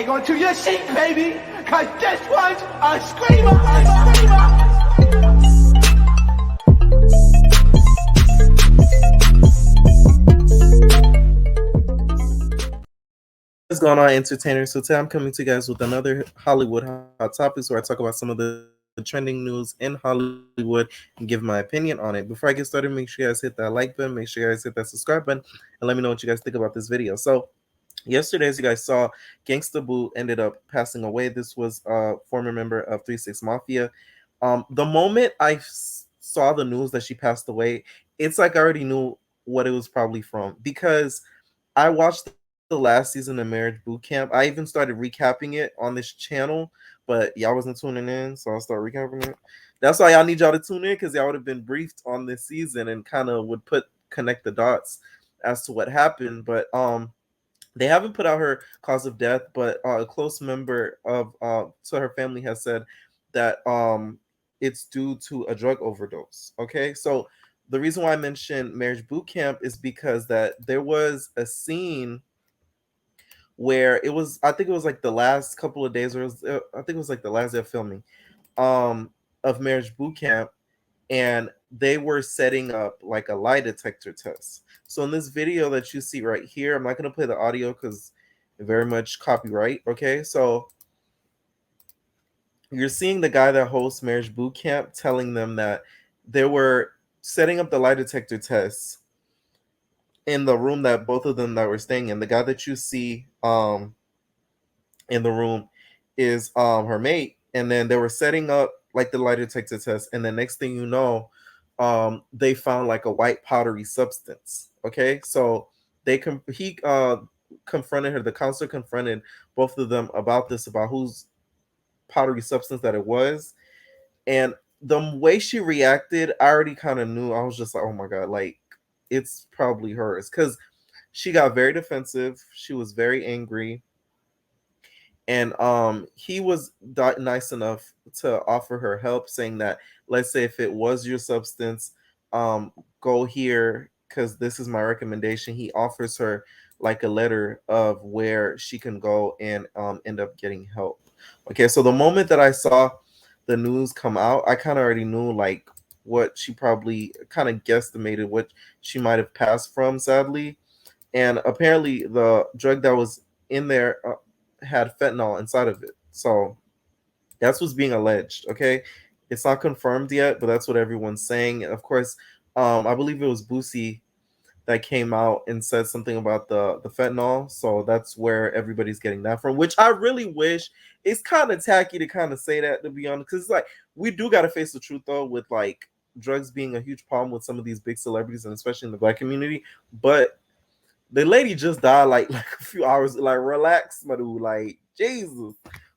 hang on to your seat, baby, cause this one's a screamer, a screamer. What's going on, entertainers? So today I'm coming to you guys with another Hollywood hot topics where I talk about some of the trending news in Hollywood and give my opinion on it. Before I get started, make sure you guys hit that like button, make sure you guys hit that subscribe button, and let me know what you guys think about this video. So yesterday, as you guys saw, Gangsta Boo ended up passing away. This was a former member of 3 6 Mafia. The moment saw the news that she passed away, it's like I already knew what it was probably from, because I watched the last season of Marriage Boot Camp. I even started recapping it on this channel, but y'all wasn't tuning in, so I'll start recapping it. That's why y'all need y'all to tune in, because y'all would have been briefed on this season and kind of would connect the dots as to what happened. But they haven't put out her cause of death, but a close member of to her family has said that it's due to a drug overdose. Okay, so the reason why I mentioned Marriage Boot Camp is because that there was a scene where it was, I think it was like the last couple of days, or I think it was like the last day of filming um of Marriage Boot Camp, and they were setting up like a lie detector test. So in this video that you see right here, I'm not going to play the audio because very much copyright. Okay, so you're seeing the guy that hosts Marriage Boot Camp telling them that they were setting up the lie detector tests in the room that both of them that were staying in. The guy that you see in the room is her mate, and then they were setting up like the lie detector test, and the next thing you know, they found like a white powdery substance. Okay, so he confronted her. The counselor confronted both of them about this, about whose powdery substance that it was, and the way she reacted, I already kind of knew. I was just like, oh my god, like it's probably hers, because she got very defensive. She was very angry, and he was nice enough to offer her help, saying that, let's say if it was your substance, go here, because this is my recommendation. He offers her like a letter of where she can go and end up getting help. Okay, so the moment that I saw the news come out, I kind of already knew like what she probably kind of guesstimated what she might have passed from, sadly. And apparently the drug that was in there had fentanyl inside of it. So that's what's being alleged. Okay, it's not confirmed yet, but that's what everyone's saying. And of course, I believe it was Boosie that came out and said something about the fentanyl. So that's where everybody's getting that from, which I really wish. It's kind of tacky to kind of say that, to be honest, because it's like we do got to face the truth though, with like drugs being a huge problem with some of these big celebrities, and especially in the black community. But the lady just died like a few hours. Like, relax, my dude. Like, Jesus.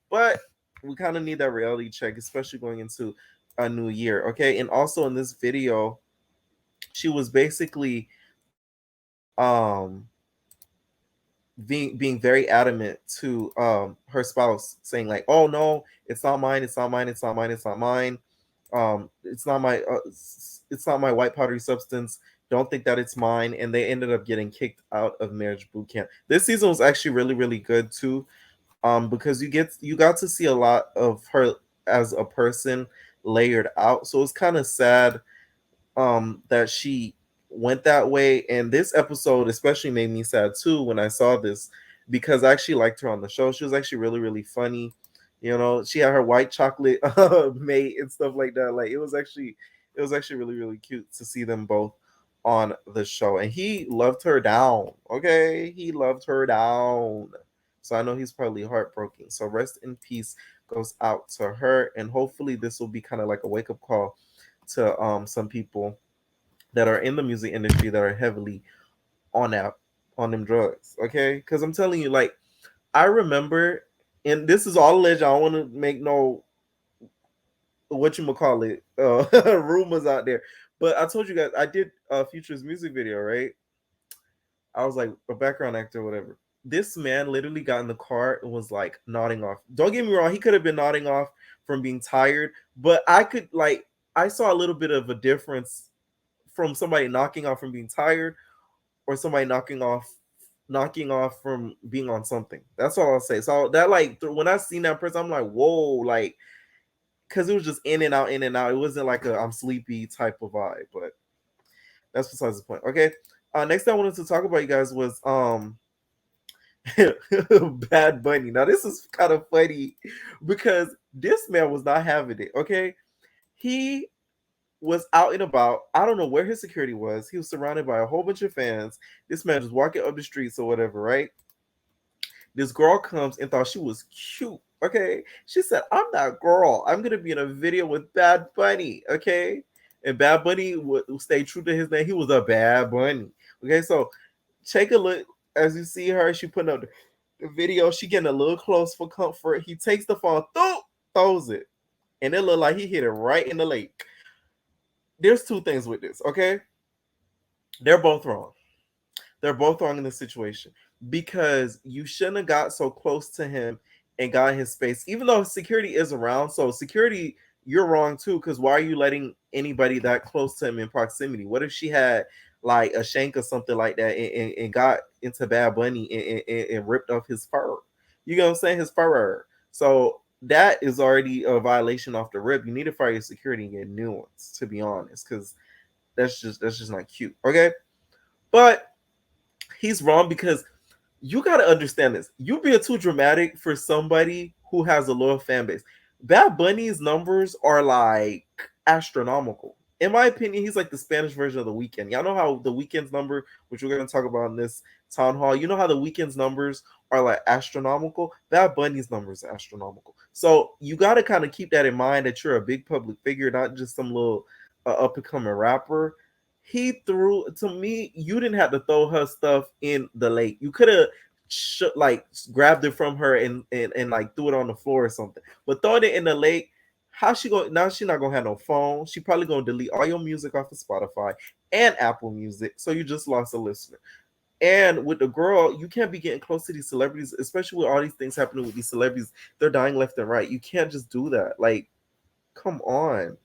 But we kind of need that reality check, especially going into a new year. Okay, and also in this video, she was basically being very adamant to her spouse, saying like, oh no, it's not mine, it's not mine, it's not mine, it's not mine, it's not my white powdery substance, don't think that it's mine. And they ended up getting kicked out of Marriage Boot Camp. This season was actually really really good too, because you got to see a lot of her as a person layered out. So it's kind of sad that she went that way. And this episode especially made me sad too when I saw this, because I actually liked her on the show. She was actually really really funny. You know, she had her white chocolate mate and stuff like that. Like, it was actually really really cute to see them both on the show. And he loved her down. Okay, he loved her down. So I know he's probably heartbroken. So rest in peace goes out to her, and hopefully this will be kind of like a wake up call to some people that are in the music industry that are heavily on that on them drugs. Okay, because I'm telling you, like, I remember, and this is all alleged. I don't want to make no what you call it rumors out there, but I told you guys I did Future's music video, right? I was like a background actor or whatever. This man literally got in the car and was like nodding off. Don't get me wrong, he could have been nodding off from being tired, but I saw a little bit of a difference from somebody knocking off from being tired, or somebody knocking off knocking off from being on something. That's all I'll say. So that like when I seen that person, I'm like, whoa, like because it was just in and out, in and out. It wasn't like a I'm sleepy type of vibe, but that's besides the point. Okay. Next thing I wanted to talk about, you guys, was Bad Bunny. Now this is kind of funny because this man was not having it. Okay, he was out and about. I don't know where his security was. He was surrounded by a whole bunch of fans. This man just walking up the streets or whatever, right? This girl comes and thought she was cute. Okay, she said, "I'm that girl. I'm gonna be in a video with Bad Bunny." Okay, and Bad Bunny would stay true to his name. He was a Bad Bunny. Okay, so take a look as you see her. She putting up the video. She getting a little close for comfort. He takes the phone, throws it, and it looked like he hit it right in the lake. There's two things with this. Okay, they're both wrong. They're both wrong in this situation because you shouldn't have got so close to him and got in his space, even though security is around. So security, you're wrong too, because why are you letting anybody that close to him in proximity? What if she had like a shank or something like that and got into Bad Bunny and ripped off his fur? You know what I'm saying? His fur. So that is already a violation off the rip. You need to fire your security and get new ones, to be honest, because that's just not cute. Okay, but he's wrong because you got to understand this. You being too dramatic for somebody who has a loyal fan base. Bad Bunny's numbers are like astronomical. In my opinion, he's like the Spanish version of the Weekend. Y'all know how the Weekend's number, which we're gonna talk about in this town hall. You know how the Weekend's numbers are like astronomical. Bad Bunny's numbers are astronomical. So you got to kind of keep that in mind that you're a big public figure, not just some little up and coming rapper. He threw to me. You didn't have to throw her stuff in the lake. You could have like grabbed it from her and like threw it on the floor or something. But throwing it in the lake, how she going now? She not gonna have no phone. She probably gonna delete all your music off of Spotify and Apple Music. So you just lost a listener. And with the girl, you can't be getting close to these celebrities, especially with all these things happening with these celebrities. They're dying left and right. You can't just do that. Like, come on.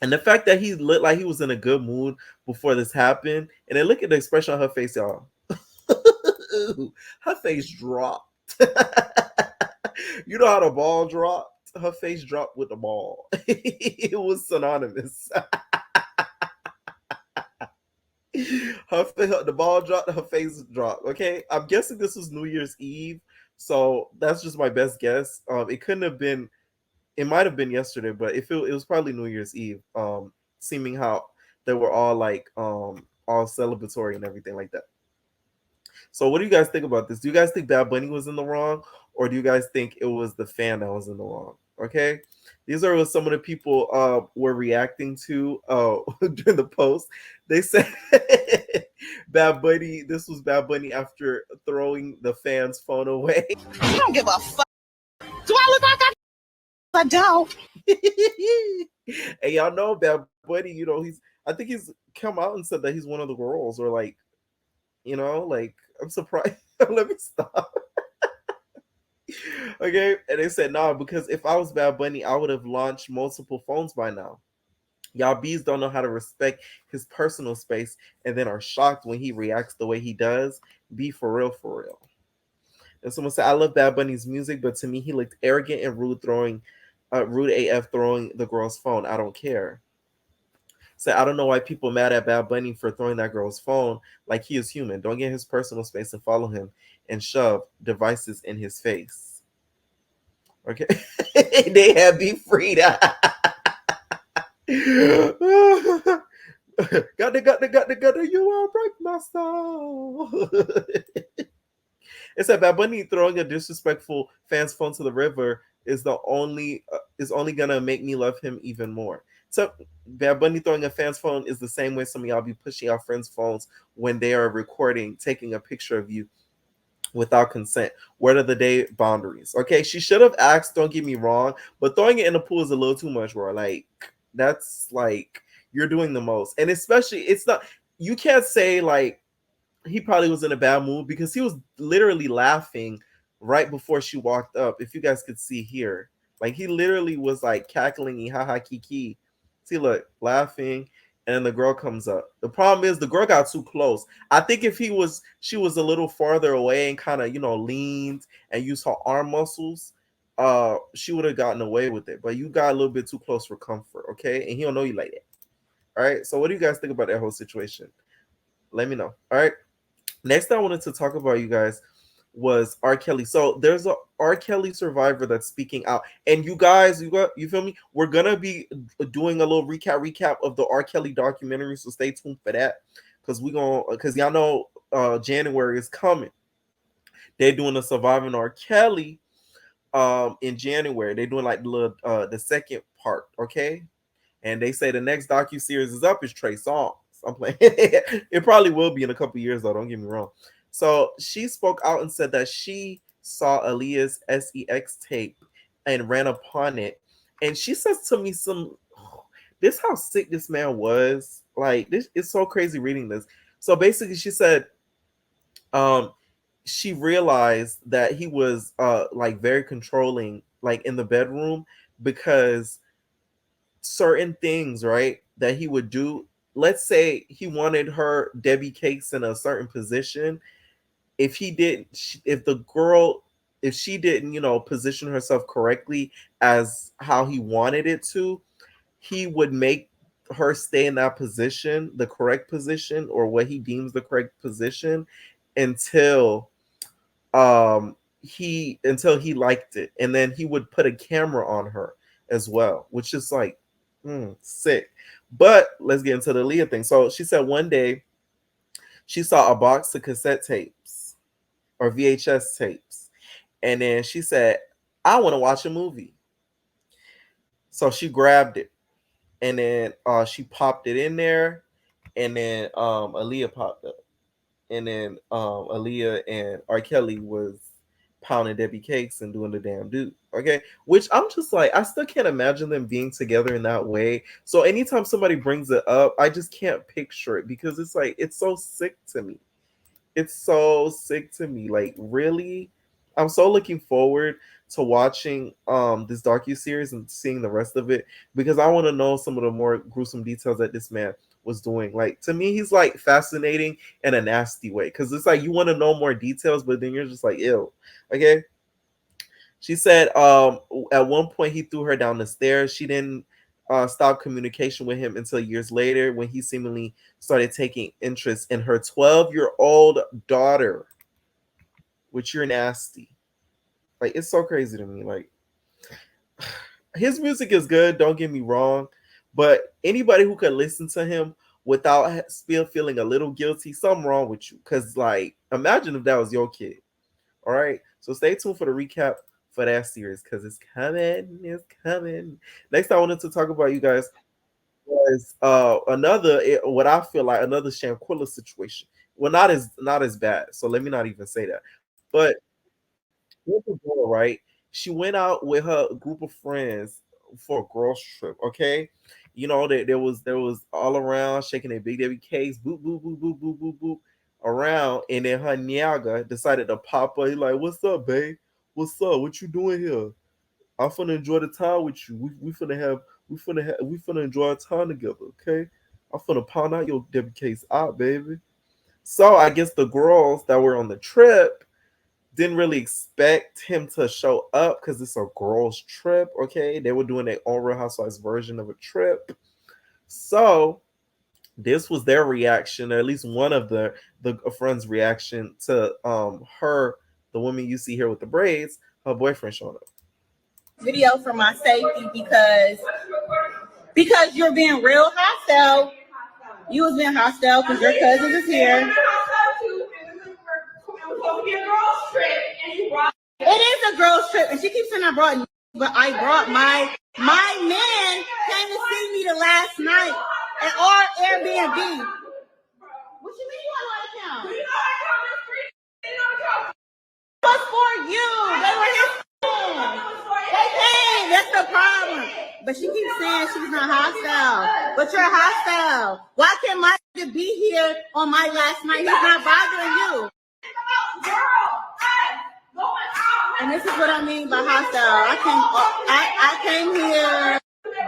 And the fact that he looked like he was in a good mood before this happened, and then look at the expression on her face, y'all. Her face dropped. You know how the ball dropped? Her face dropped with the ball. It was synonymous. The ball dropped, her face dropped. Okay, I'm guessing this was New Year's Eve, so that's just my best guess. It couldn't have been. It might have been yesterday, but if it was probably New Year's Eve. Seeming how they were all like all celebratory and everything like that. So what do you guys think about this? Do you guys think Bad Bunny was in the wrong, or do you guys think it was the fan that was in the wrong? Okay, these are what some of the people were reacting to during the post. They said Bad Bunny. This was Bad Bunny after throwing the fan's phone away. You don't give a fuck. Do I look like I don't? And y'all know Bad Bunny. You know I think he's come out and said that he's one of the girls, or like like I'm surprised. Let me stop. Okay, and they said nah because if I was Bad Bunny, I would have launched multiple phones by now. Y'all bees don't know how to respect his personal space and then are shocked when he reacts the way he does. Be for real, for real. And someone said, I love Bad Bunny's music, but to me, he looked arrogant and rude AF throwing the girl's phone. I don't care. Said, I don't know why people mad at Bad Bunny for throwing that girl's phone like he is human. Don't get his personal space and follow him and shove devices in his face. Okay. They have be free. got the, you are break my soul. It said Bad Bunny throwing a disrespectful fan's phone to the river is only gonna make me love him even more. So Bad Bunny throwing a fan's phone is the same way some of y'all be pushing your friends' phones when they are recording, taking a picture of you without consent. What are the day boundaries? Okay, she should have asked, don't get me wrong, but throwing it in the pool is a little too much, bro. Like, that's like you're doing the most. And especially it's not you can't say like he probably was in a bad mood because he was literally laughing right before she walked up. If you guys could see here, like he literally was like cackling, haha, kiki. See, look, laughing. and the girl comes up. The problem is the girl got too close. I think if she was a little farther away and kind of leaned and used her arm muscles, she would have gotten away with it. But you got a little bit too close for comfort, okay? And he don't know you like that. All right. So what do you guys think about that whole situation? Let me know. All right. Next thing I wanted to talk about, you guys, was R. Kelly. So there's a R. Kelly survivor that's speaking out, and you guys, you feel me? We're gonna be doing a little recap of the R. Kelly documentary, so stay tuned for that, because y'all know January is coming. They're doing a surviving R. Kelly in January. They're doing like the second part, okay? And they say the next docu series is up is Trey Songz. I'm playing. It probably will be in a couple years though. Don't get me wrong. So she spoke out and said that she saw Aaliyah's SEX tape and ran upon it, and she says to me some. This how sick this man was. Like this, it's so crazy reading this. So basically, she said, um, she realized that he was like very controlling, like in the bedroom, because certain things, right, that he would do. Let's say he wanted her Debbie Cakes in a certain position. If he didn't, if the girl, if she didn't, position herself correctly as how he wanted it to, he would make her stay in that position, the correct position, or what he deems the correct position, until he liked it, and then he would put a camera on her as well, which is like sick. But let's get into the Leah thing. So she said one day she saw a box of cassette tapes or VHS tapes, and then she said, I want to watch a movie. So she grabbed it, and then she popped it in there, and then Aaliyah popped up, and then Aaliyah and R. Kelly was pounding Debbie Cakes and doing the damn dude. Okay, which I'm just like, I still can't imagine them being together in that way. So anytime somebody brings it up, I just can't picture it, because it's like, it's so sick to me. It's so sick to me. Like, really, I'm so looking forward to watching this docu series and seeing the rest of it, because I want to know some of the more gruesome details that this man was doing. Like, to me, he's like fascinating in a nasty way, because it's like you want to know more details, but then you're just like, ew. Okay. She said at one point he threw her down the stairs. She didn't stop communication with him until years later, when he seemingly started taking interest in her 12-year-old daughter, which you're nasty. Like, it's so crazy to me. Like, his music is good, don't get me wrong, but anybody who could listen to him without still feeling a little guilty, something wrong with you. Because, like, imagine if that was your kid. All right. So stay tuned for the recap for that series, because it's coming. It's coming. Next, I wanted to talk about, you guys, was what I feel like another Shanquilla situation. Well, not as bad. So let me not even say that. But with the girl, right? She went out with her group of friends for a girls trip. Okay, there was all around shaking their big Debbie cakes, boop boop boop boop boop boop boop around, and then her nyaga decided to pop up. He like, "What's up, babe? What's up? What you doing here? I'm finna enjoy the time with you. We finna enjoy our time together. Okay, I'm finna pound out your Debbie cakes out, baby." So I guess the girls that were on the trip didn't really expect him to show up, because it's a girls' trip. Okay, they were doing their own Real Housewives version of a trip. So this was their reaction, or at least one of the friend's reaction to her, the woman you see here with the braids, her boyfriend showing up. Video for my safety, because you're being real hostile. You was being hostile because your cousin is here. It is a girls trip, and she keeps saying I brought, but I brought my man came to see me the last night at our Airbnb. What you mean you don't like him? It was for you. They were his friends. They came. That's the problem. But she keeps saying she's not hostile. But you're hostile. Why can't my be here on my last night? He's not bothering you. And this is what I mean by hostile. I came here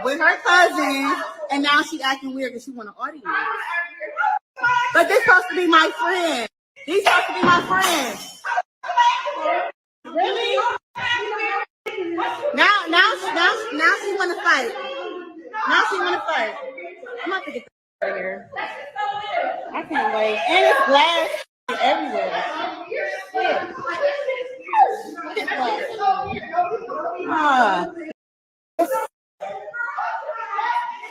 with her cousin And now she acting weird because she want an audience. But this supposed to be my friend. These supposed to be my friends. Really? Now she want to fight. Now she want to fight. I'm about to get the out of here. I can't wait. And it's glass everywhere.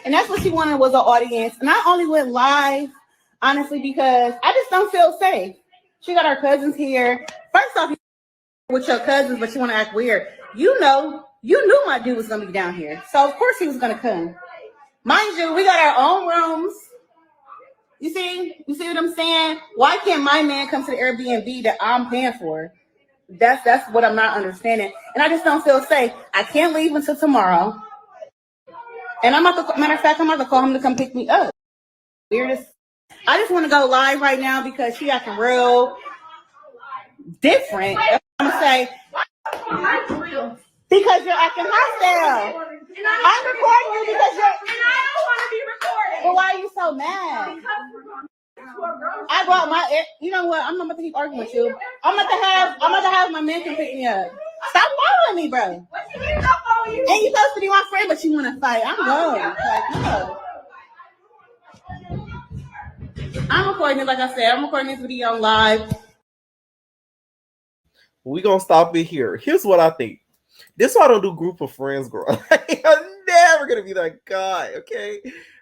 And that's what she wanted was an audience. And I only went live, honestly, because I just don't feel safe. She got her cousins here. First off, with your cousins, but you want to act weird. You knew my dude was going to be down here. So, of course, he was going to come. Mind you, we got our own rooms. You see what I'm saying? Why can't my man come to the Airbnb that I'm paying for? That's what I'm not understanding. And I just don't feel safe. I can't leave until tomorrow. And matter of fact, I'm about to call him to come pick me up. Weirdest. I just want to go live right now because she acting real different. I'm gonna say because you're acting hostile. I'm recording you because you're. And I don't want to be recorded. But why are you so mad? I brought my. You know what? I'm not about to keep arguing with you. I'm about to have my man come pick me up. Stop following me, bro. What you mean stop following you? And you supposed to be my friend, but you want to fight. I'm going. Like, no. I'm recording it, like I said. I'm recording this video live. We gonna stop it here. Here's what I think. This is why I don't do group of friends, girl. I'm never gonna be that guy, okay?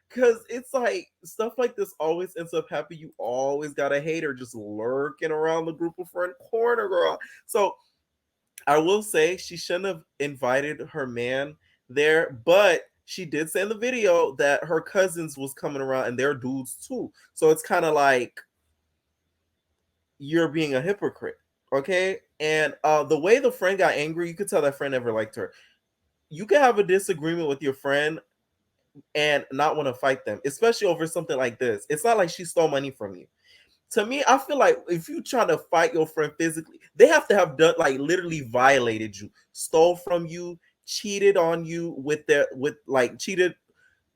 Because it's like stuff like this always ends up happening. You always got a hater just lurking around the group of friend corner, girl. So I will say she shouldn't have invited her man there, but she did say in the video that her cousins was coming around and they're dudes too. So it's kind of like you're being a hypocrite, okay? And the way the friend got angry, you could tell that friend never liked her. You can have a disagreement with your friend and not want to fight them, especially over something like this. It's not like she stole money from you. To me, I feel like if you trying to fight your friend physically, they have to have done like literally violated you, stole from you, cheated on you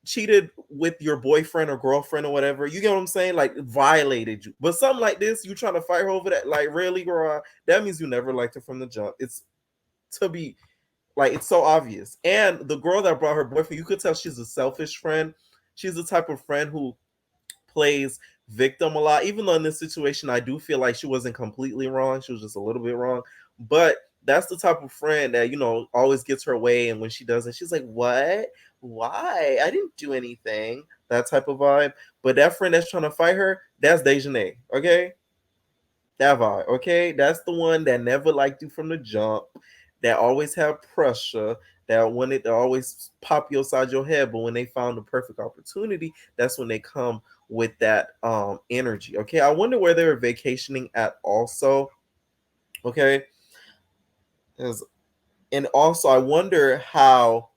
cheated with your boyfriend or girlfriend or whatever. You get what I'm saying? Like violated you. But something like this, you trying to fight her over that, like really, girl, that means you never liked her from the jump. It's to be like, it's so obvious. And the girl that brought her boyfriend, you could tell she's a selfish friend. She's the type of friend who plays victim a lot. Even though in this situation, I do feel like she wasn't completely wrong. She was just a little bit wrong. But that's the type of friend that, always gets her way. And when she doesn't, she's like, what? Why? I didn't do anything. That type of vibe. But that friend that's trying to fight her, that's Dejanay. Okay? That vibe. Okay? That's the one that never liked you from the jump. That always had pressure. That wanted to always pop you upside your head. But when they found the perfect opportunity, that's when they come with that energy. Okay? I wonder where they were vacationing at also. Okay? And also, I wonder how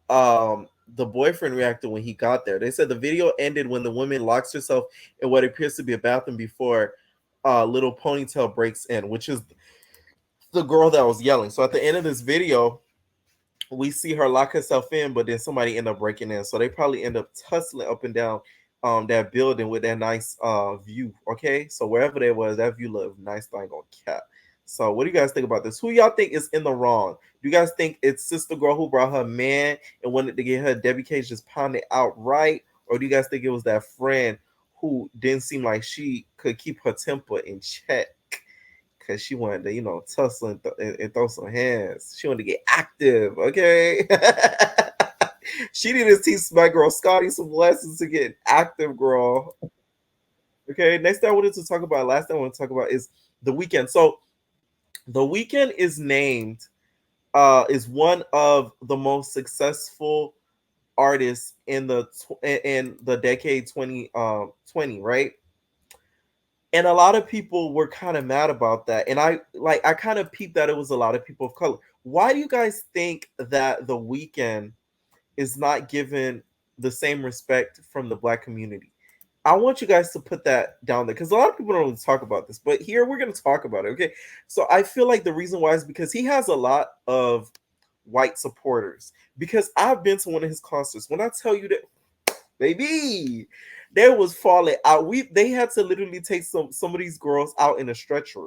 the boyfriend reacted when he got there. They said the video ended when the woman locks herself in what appears to be a bathroom before Little Ponytail breaks in, which is the girl that was yelling. So at the end of this video, we see her lock herself in, but then somebody end up breaking in. So they probably end up tussling up and down that building with that nice view. Okay, so wherever they was, that view looked nice. I ain't gonna cap. So what do you guys think about this? Who y'all think is in the wrong? Do you guys think it's sister girl who brought her man and wanted to get her Debbie Cage just pounded outright? Or do you guys think it was that friend who didn't seem like she could keep her temper in check? Because she wanted to, tussle and throw some hands. She wanted to get active, okay? She needed to teach my girl Scotty some lessons to get active, girl. Okay, next thing I wanted to talk about, last thing I want to talk about is The Weeknd. So The Weeknd is named, is one of the most successful artists in the decade 2020, right? And a lot of people were kind of mad about that. And I kind of peeped that it was a lot of people of color. Why do you guys think that The Weeknd is not given the same respect from the Black community? I want you guys to put that down there because a lot of people don't really talk about this. But here we're going to talk about it, okay? So I feel like the reason why is because he has a lot of white supporters. Because I've been to one of his concerts. When I tell you that baby. They was falling out. They had to literally take some of these girls out in a stretcher,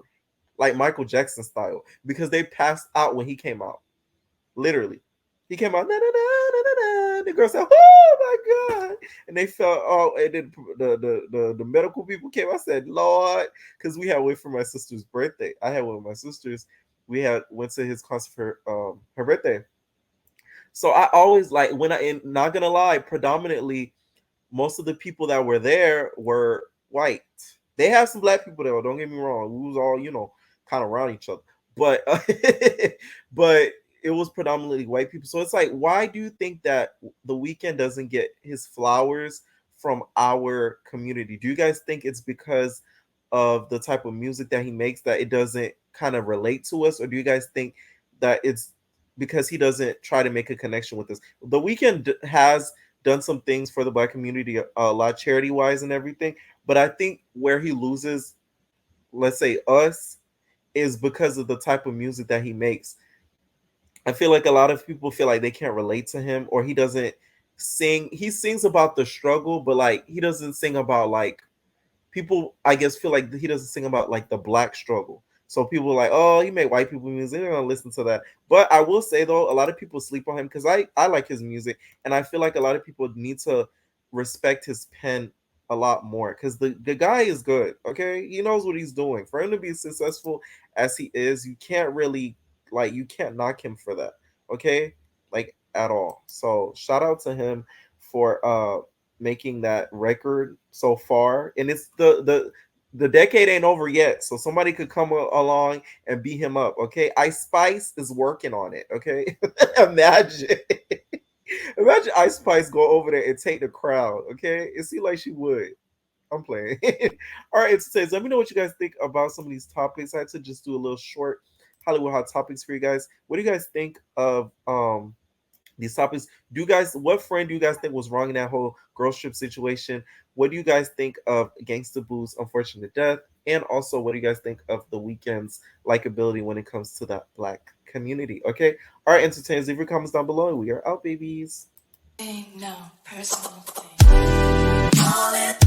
like Michael Jackson style, because they passed out when he came out. Literally, he came out. Na, na, na, na, na, na. The girl said, "Oh my god!" And they felt. Oh, and then the medical people came. I said, "Lord," because we had wait for my sister's birthday. I had one of my sisters. We had went to his concert for her birthday. So I always like when not gonna lie, predominantly most of the people that were there were white. They have some black people there. Don't get me wrong. We was all kind of around each other, but but it was predominantly white people. So it's like, why do you think that the weekend doesn't get his flowers from our community? Do you guys think it's because of the type of music that he makes that it doesn't kind of relate to us, or do you guys think that it's because he doesn't try to make a connection with us? The weekend has done some things for the black community a lot charity wise and everything, but I think where he loses, let's say us, is because of the type of music that he makes. I feel like a lot of people feel like they can't relate to him, or he doesn't sing. He sings about the struggle, but like he doesn't sing about like people, I guess, feel like he doesn't sing about like the black struggle. So people are like, oh, he made white people music. They're gonna listen to that. But I will say though, a lot of people sleep on him because I like his music, and I feel like a lot of people need to respect his pen a lot more because the guy is good. Okay, he knows what he's doing. For him to be successful as he is, you can't really you can't knock him for that. Okay, like at all. So shout out to him for making that record so far, and it's the decade ain't over yet, so somebody could come along and beat him up. Okay, Ice Spice is working on it. Okay, imagine imagine Ice Spice go over there and take the crowd. Okay, it seems like she would. I'm playing. All right, it says, let me know what you guys think about some of these topics. I had to just do a little short Hollywood hot topics for you guys. What do you guys think of these topics? What friend do you guys think was wrong in that whole girl trip situation? What do you guys think of Gangsta Boo's unfortunate death? And also, what do you guys think of the weekend's likability when it comes to that black community? Okay. All right, entertainers, leave your comments down below. We are out, babies. No personal thing. Call it